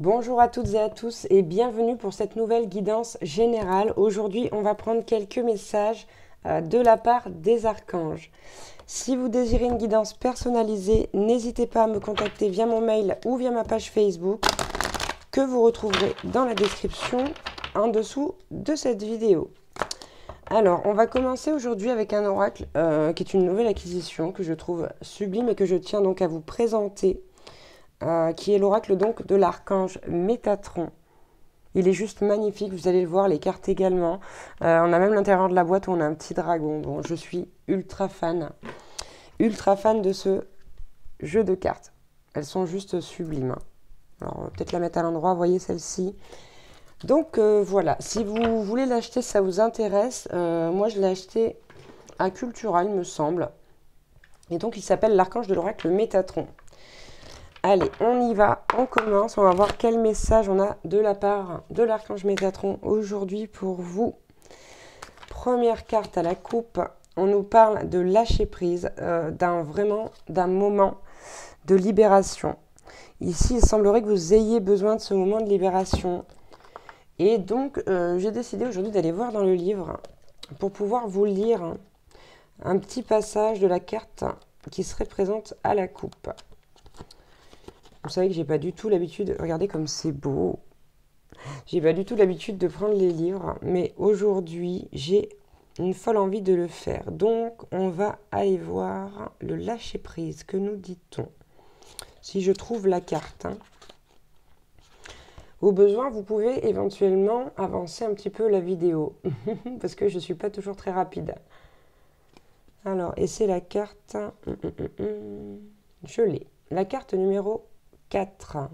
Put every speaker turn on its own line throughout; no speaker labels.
Bonjour à toutes et à tous et bienvenue pour cette nouvelle guidance générale. Aujourd'hui, on va prendre quelques messages de la part des archanges. Si vous désirez une guidance personnalisée, n'hésitez pas à me contacter via mon mail ou via ma page Facebook que vous retrouverez dans la description en dessous de cette vidéo. Alors, on va commencer aujourd'hui avec un oracle qui est une nouvelle acquisition que je trouve sublime et que je tiens donc à vous présenter. Qui est l'oracle donc de l'archange Métatron. Il est juste magnifique, vous allez le voir, les cartes également. On a même l'intérieur de la boîte où on a un petit dragon. Bon, je suis ultra fan de ce jeu de cartes. Elles sont juste sublimes. Alors, peut-être la mettre à l'endroit, voyez celle-ci. Donc voilà, si vous voulez l'acheter, ça vous intéresse. Moi, je l'ai acheté à Cultura, il me semble. Et donc, il s'appelle l'archange de l'oracle Métatron. Allez, on y va, on commence, on va voir quel message on a de la part de l'archange Métatron aujourd'hui pour vous. Première carte à la coupe, on nous parle de lâcher prise, d'un moment de libération. Ici, il semblerait que vous ayez besoin de ce moment de libération. Et donc, j'ai décidé aujourd'hui d'aller voir dans le livre pour pouvoir vous lire un petit passage de la carte qui serait présente à la coupe. Vous savez que j'ai pas du tout l'habitude, regardez comme c'est beau. J'ai pas du tout l'habitude de prendre les livres, mais aujourd'hui, j'ai une folle envie de le faire. Donc, on va aller voir le lâcher prise. Que nous dit-on? Si je trouve la carte. Au besoin, vous pouvez éventuellement avancer un petit peu la vidéo, parce que je ne suis pas toujours très rapide. Alors, et c'est la carte... Je l'ai. La carte numéro 4.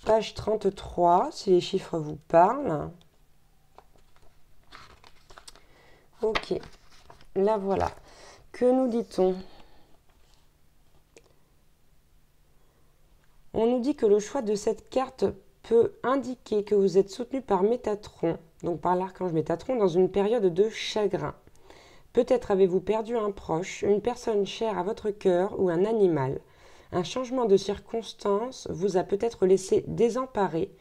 Page 33, si les chiffres vous parlent. Ok, la voilà. Que nous dit-on? On nous dit que le choix de cette carte peut indiquer que vous êtes soutenu par Métatron, donc par l'archange Métatron, dans une période de chagrin. Peut-être avez-vous perdu un proche, une personne chère à votre cœur ou un animal. Un changement de circonstance vous a peut-être laissé désemparé,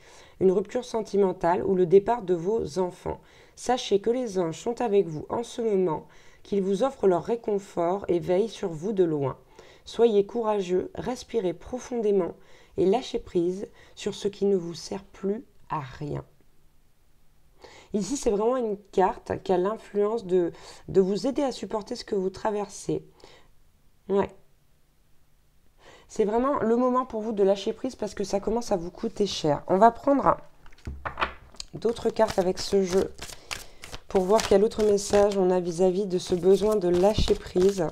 une rupture sentimentale ou le départ de vos enfants. Sachez que les anges sont avec vous en ce moment, qu'ils vous offrent leur réconfort et veillent sur vous de loin. Soyez courageux, respirez profondément et lâchez prise sur ce qui ne vous sert plus à rien. Ici, c'est vraiment une carte qui a l'influence de vous aider à supporter ce que vous traversez. Ouais. C'est vraiment le moment pour vous de lâcher prise parce que ça commence à vous coûter cher. On va prendre d'autres cartes avec ce jeu pour voir quel autre message on a vis-à-vis de ce besoin de lâcher prise,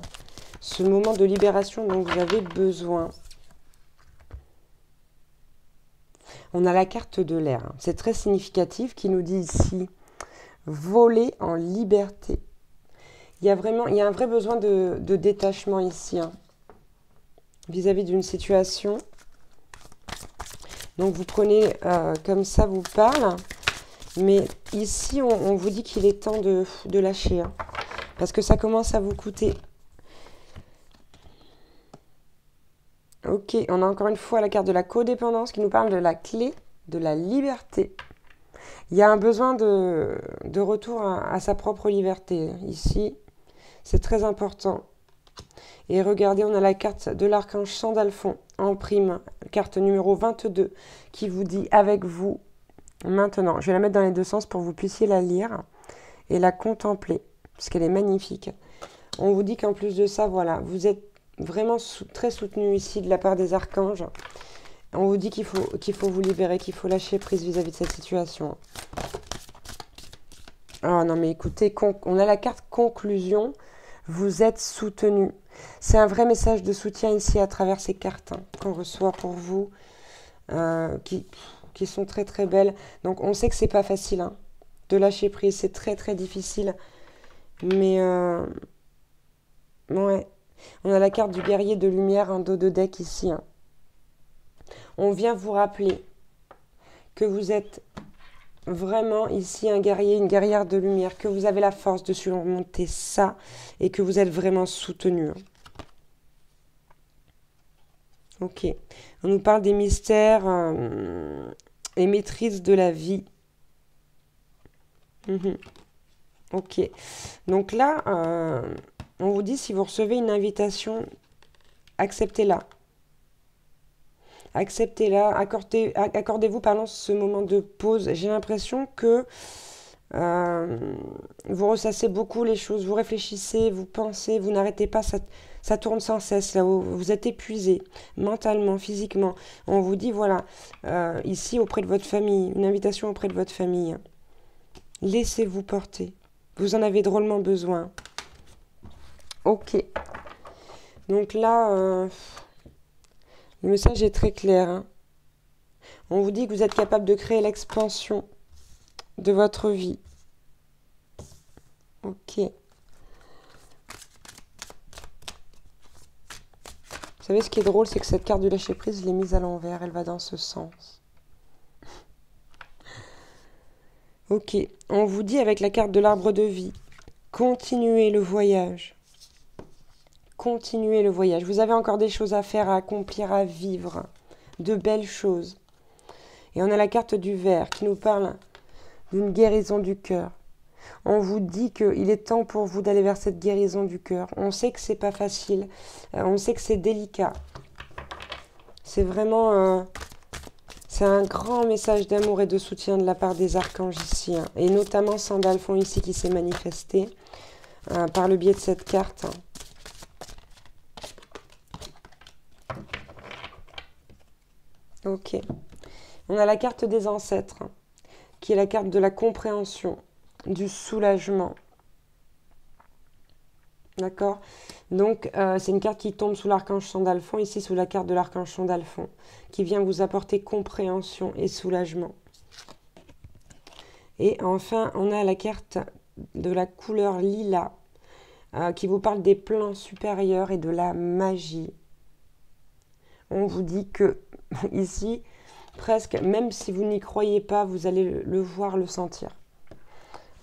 ce moment de libération dont vous avez besoin. On a la carte de l'air. C'est très significatif qui nous dit ici voler en liberté. Il y a un vrai besoin de détachement ici. Vis-à-vis d'une situation. Donc vous prenez comme ça vous parle, mais ici on vous dit qu'il est temps de lâcher, parce que ça commence à vous coûter. Ok, on a encore une fois la carte de la codépendance qui nous parle de la clé de la liberté. Il y a un besoin de retour à sa propre liberté. Ici, c'est très important. Et regardez, on a la carte de l'archange Sandalphon en prime, carte numéro 22, qui vous dit avec vous maintenant. Je vais la mettre dans les deux sens pour que vous puissiez la lire et la contempler, parce qu'elle est magnifique. On vous dit qu'en plus de ça, voilà, vous êtes vraiment très soutenu ici de la part des archanges. On vous dit qu'il faut vous libérer, qu'il faut lâcher prise vis-à-vis de cette situation. Oh non, mais écoutez, on a la carte conclusion. Vous êtes soutenu. C'est un vrai message de soutien ici à travers ces cartes qu'on reçoit pour vous, qui sont très très belles. Donc on sait que c'est pas facile de lâcher prise, c'est très très difficile. Mais ouais, on a la carte du guerrier de lumière en dos de deck ici. On vient vous rappeler que vous êtes vraiment ici un guerrier, une guerrière de lumière, que vous avez la force de surmonter ça et que vous êtes vraiment soutenu. Ok. On nous parle des mystères et maîtrise de la vie. Mhm. Ok. Donc là, on vous dit, si vous recevez une invitation, acceptez-la. Acceptez-la, accordez-vous pardon, ce moment de pause. J'ai l'impression que vous ressassez beaucoup les choses, vous réfléchissez, vous pensez, vous n'arrêtez pas, ça tourne sans cesse, là où vous êtes épuisé, mentalement, physiquement. On vous dit, voilà, ici auprès de votre famille, une invitation auprès de votre famille. Laissez-vous porter. Vous en avez drôlement besoin. Ok. Donc là, le message est très clair. Hein. On vous dit que vous êtes capable de créer l'expansion de votre vie. Ok. Vous savez, ce qui est drôle, c'est que cette carte du lâcher-prise, je l'ai mise à l'envers. Elle va dans ce sens. Ok. On vous dit avec la carte de l'arbre de vie, continuez le voyage. Continuez le voyage. Vous avez encore des choses à faire, à accomplir, à vivre. De belles choses. Et on a la carte du ver qui nous parle d'une guérison du cœur. On vous dit qu'il est temps pour vous d'aller vers cette guérison du cœur. On sait que c'est pas facile. On sait que c'est délicat. C'est vraiment... c'est un grand message d'amour et de soutien de la part des archanges ici. Hein. Et notamment Sandalphon ici qui s'est manifesté par le biais de cette carte. Ok. On a la carte des ancêtres, qui est la carte de la compréhension, du soulagement. D'accord? Donc, c'est une carte qui tombe sous l'archange Sandalphon, ici sous la carte de l'archange Sandalphon, qui vient vous apporter compréhension et soulagement. Et enfin, on a la carte de la couleur lilas, qui vous parle des plans supérieurs et de la magie. On vous dit que, ici, presque, même si vous n'y croyez pas, vous allez le voir, le sentir.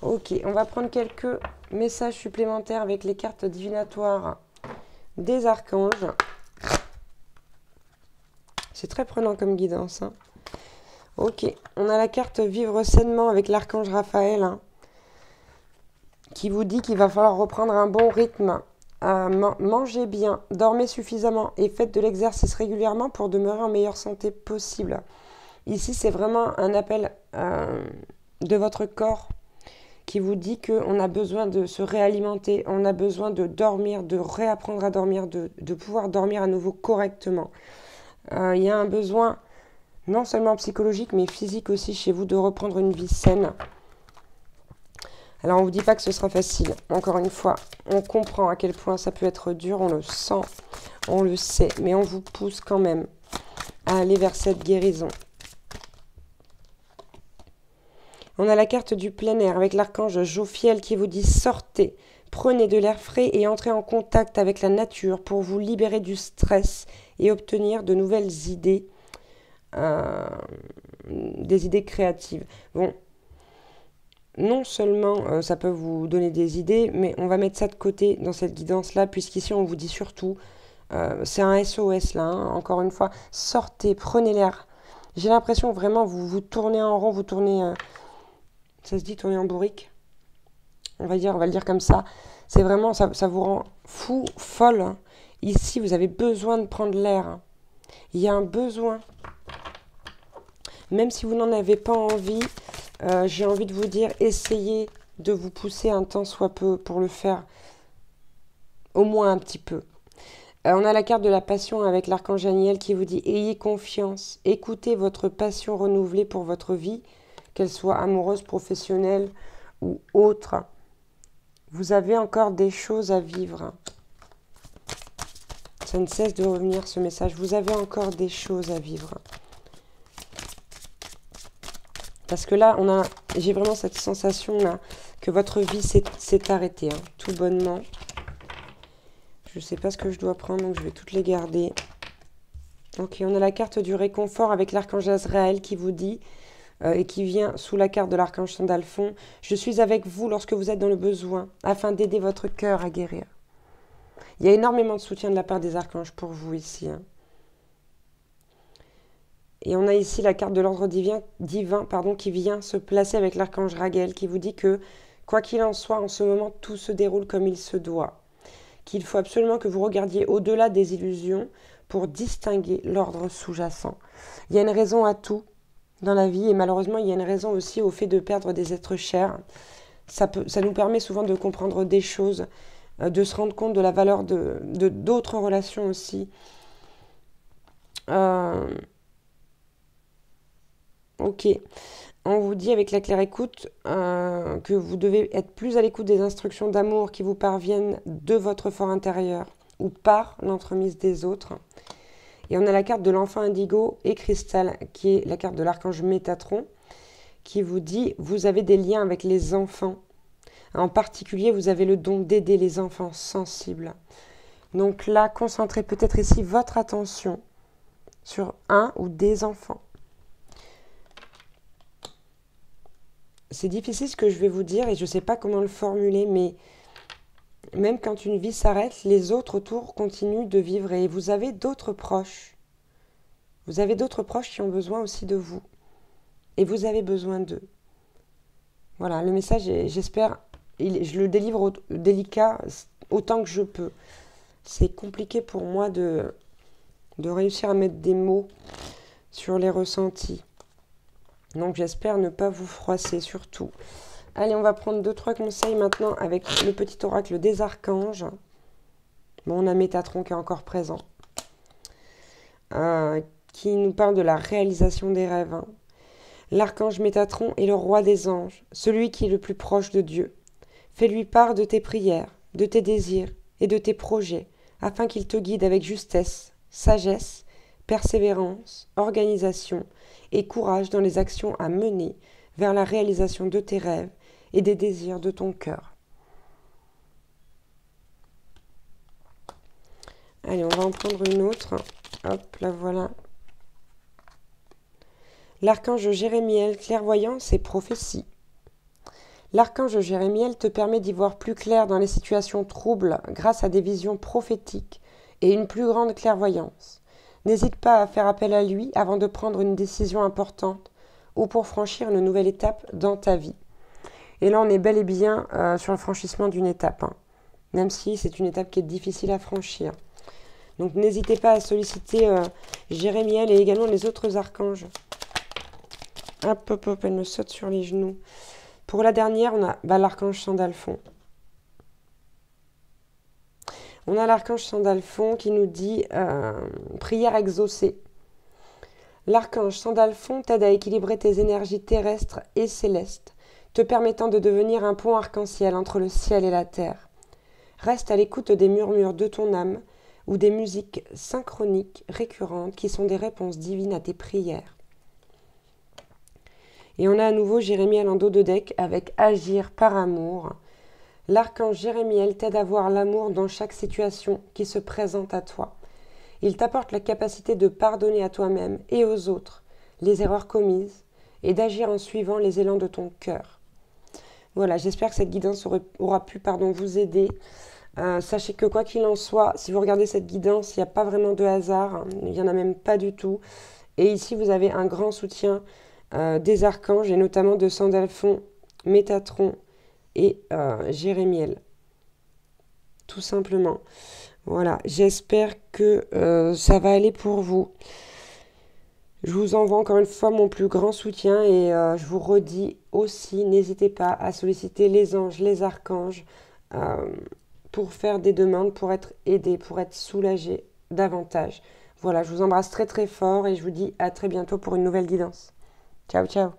Ok, on va prendre quelques messages supplémentaires avec les cartes divinatoires des archanges. C'est très prenant comme guidance. Hein. Ok, on a la carte vivre sainement avec l'archange Raphaël, hein, qui vous dit qu'il va falloir reprendre un bon rythme. Mangez bien, dormez suffisamment et faites de l'exercice régulièrement pour demeurer en meilleure santé possible. Ici, c'est vraiment un appel de votre corps qui vous dit qu'on a besoin de se réalimenter, on a besoin de dormir, de réapprendre à dormir, de pouvoir dormir à nouveau correctement. Il y a un besoin non seulement psychologique, mais physique aussi chez vous de reprendre une vie saine. Alors, on ne vous dit pas que ce sera facile. Encore une fois, on comprend à quel point ça peut être dur, on le sent, on le sait, mais on vous pousse quand même à aller vers cette guérison. On a la carte du plein air avec l'archange Jophiel qui vous dit sortez, prenez de l'air frais et entrez en contact avec la nature pour vous libérer du stress et obtenir de nouvelles idées, des idées créatives. Bon, non seulement ça peut vous donner des idées, mais on va mettre ça de côté dans cette guidance-là, puisqu'ici on vous dit surtout, c'est un SOS là, hein, encore une fois, sortez, prenez l'air. J'ai l'impression vraiment vous vous tournez en rond, vous tournez... ça se dit tourner en bourrique, on va le dire comme ça. C'est vraiment, ça vous rend fou, folle. Hein. Ici, vous avez besoin de prendre l'air. Hein. Il y a un besoin. Même si vous n'en avez pas envie, j'ai envie de vous dire, essayez de vous pousser un tant soit peu pour le faire. Au moins un petit peu. On a la carte de la passion avec l'archange Daniel qui vous dit, ayez confiance, écoutez votre passion renouvelée pour votre vie, qu'elle soit amoureuse, professionnelle ou autre. Vous avez encore des choses à vivre. Ça ne cesse de revenir ce message. Vous avez encore des choses à vivre. Parce que là, j'ai vraiment cette sensation là que votre vie s'est arrêtée, hein, tout bonnement. Je ne sais pas ce que je dois prendre, donc je vais toutes les garder. Ok, on a la carte du réconfort avec l'archange Azraël qui vous dit... et qui vient sous la carte de l'archange Sandalphon. Je suis avec vous lorsque vous êtes dans le besoin, afin d'aider votre cœur à guérir. Il y a énormément de soutien de la part des archanges pour vous ici. Hein. Et on a ici la carte de l'ordre divin pardon, qui vient se placer avec l'archange Raguel, qui vous dit que, quoi qu'il en soit, en ce moment, tout se déroule comme il se doit. Qu'il faut absolument que vous regardiez au-delà des illusions pour distinguer l'ordre sous-jacent. Il y a une raison à tout dans la vie, et malheureusement, il y a une raison aussi au fait de perdre des êtres chers. Ça nous permet souvent de comprendre des choses, de se rendre compte de la valeur de d'autres relations aussi. Ok, on vous dit avec la claire écoute que vous devez être plus à l'écoute des instructions d'amour qui vous parviennent de votre fort intérieur ou par l'entremise des autres. Et on a la carte de l'enfant indigo et cristal, qui est la carte de l'archange Métatron, qui vous dit « Vous avez des liens avec les enfants. En particulier, vous avez le don d'aider les enfants sensibles. » Donc là, concentrez peut-être ici votre attention sur un ou des enfants. C'est difficile ce que je vais vous dire et je ne sais pas comment le formuler, mais même quand une vie s'arrête, les autres autour continuent de vivre et vous avez d'autres proches. Vous avez d'autres proches qui ont besoin aussi de vous. Et vous avez besoin d'eux. Voilà, le message, j'espère, je le délivre délicat autant que je peux. C'est compliqué pour moi de réussir à mettre des mots sur les ressentis. Donc j'espère ne pas vous froisser surtout. Allez, on va prendre 2-3 conseils maintenant avec le petit oracle des archanges. Bon, on a Métatron qui est encore présent. Qui nous parle de la réalisation des rêves. Hein. L'archange Métatron est le roi des anges, celui qui est le plus proche de Dieu. Fais-lui part de tes prières, de tes désirs et de tes projets, afin qu'il te guide avec justesse, sagesse, persévérance, organisation et courage dans les actions à mener vers la réalisation de tes rêves et des désirs de ton cœur. Allez, on va en prendre une autre. Hop, la voilà. L'archange Jérémiel, clairvoyance et prophétie. L'archange Jérémiel te permet d'y voir plus clair dans les situations troubles grâce à des visions prophétiques et une plus grande clairvoyance. N'hésite pas à faire appel à lui avant de prendre une décision importante ou pour franchir une nouvelle étape dans ta vie. Et là, on est bel et bien sur le franchissement d'une étape, hein, même si c'est une étape qui est difficile à franchir. Donc n'hésitez pas à solliciter Jérémiel et également les autres archanges. Hop, hop, hop, elle me saute sur les genoux. Pour la dernière, on a l'archange Sandalphon. On a l'archange Sandalphon qui nous dit prière exaucée. L'archange Sandalphon t'aide à équilibrer tes énergies terrestres et célestes, te permettant de devenir un pont arc-en-ciel entre le ciel et la terre. Reste à l'écoute des murmures de ton âme ou des musiques synchroniques récurrentes qui sont des réponses divines à tes prières. Et on a à nouveau Jérémiel en dos de deck avec agir par amour. L'archange Jérémiel t'aide à voir l'amour dans chaque situation qui se présente à toi. Il t'apporte la capacité de pardonner à toi-même et aux autres les erreurs commises et d'agir en suivant les élans de ton cœur. Voilà, j'espère que cette guidance aura pu vous aider. Sachez que quoi qu'il en soit, si vous regardez cette guidance, il n'y a pas vraiment de hasard, hein, il n'y en a même pas du tout. Et ici, vous avez un grand soutien des archanges, et notamment de Sandalphon, Métatron et Jérémiel. Tout simplement. Voilà, j'espère que ça va aller pour vous. Je vous envoie encore une fois mon plus grand soutien et je vous redis aussi, n'hésitez pas à solliciter les anges, les archanges pour faire des demandes, pour être aidé, pour être soulagé davantage. Voilà, je vous embrasse très très fort et je vous dis à très bientôt pour une nouvelle guidance. Ciao, ciao.